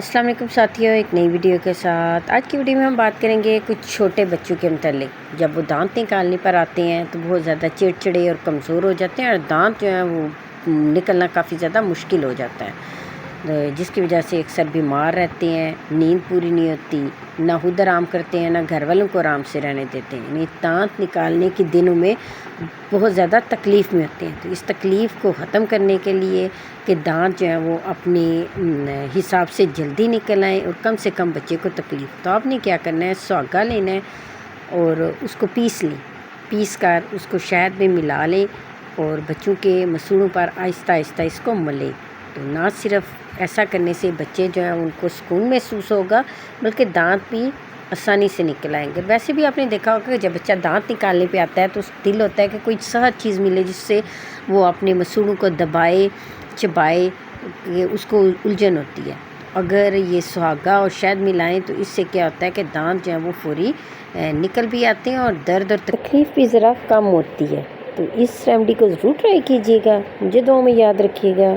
अस्सलाम वालेकुम साथियों, एक नई वीडियो के साथ। आज की वीडियो में हम बात करेंगे कुछ छोटे बच्चों के मतलब। जब वो दांत निकालने पर आते हैं तो बहुत ज़्यादा चिड़चिड़े और कमज़ोर हो जाते हैं और दांत जो है वो निकलना काफ़ी ज़्यादा मुश्किल हो जाता है, जिसकी वजह से अक्सर बीमार रहते हैं, नींद पूरी नहीं होती, ना खुद आराम करते हैं ना घर वालों को आराम से रहने देते हैं। यानी दांत निकालने के दिनों में बहुत ज़्यादा तकलीफ़ में होते हैं। तो इस तकलीफ़ को ख़त्म करने के लिए कि दांत जो है वो अपने हिसाब से जल्दी निकल आए और कम से कम बच्चे को तकलीफ़, तो आपने क्या करना है, सुहागा लेना है और उसको पीस कर उसको शहद में मिला लें और बच्चों के मसूड़ों पर आहिस्ता आहिस्ता इसको मलें। तो ना सिर्फ ऐसा करने से बच्चे जो हैं उनको सुकून महसूस होगा, बल्कि दांत भी आसानी से निकल आएंगे। वैसे भी आपने देखा होगा कि जब बच्चा दांत निकालने पे आता है तो दिल होता है कि कोई सहज चीज़ मिले जिससे वो अपने मसूड़ों को दबाए चबाए, उसको उलझन होती है। अगर ये सुहागा और शहद मिलाएं तो इससे क्या होता है कि दांत जो है वो फौरी निकल भी आते हैं और दर्द और तकलीफ़ भी ज़रा कम होती है। तो इस रेमेडी को ज़रूर ट्राई कीजिएगा, मुझे दुआ में याद रखिएगा।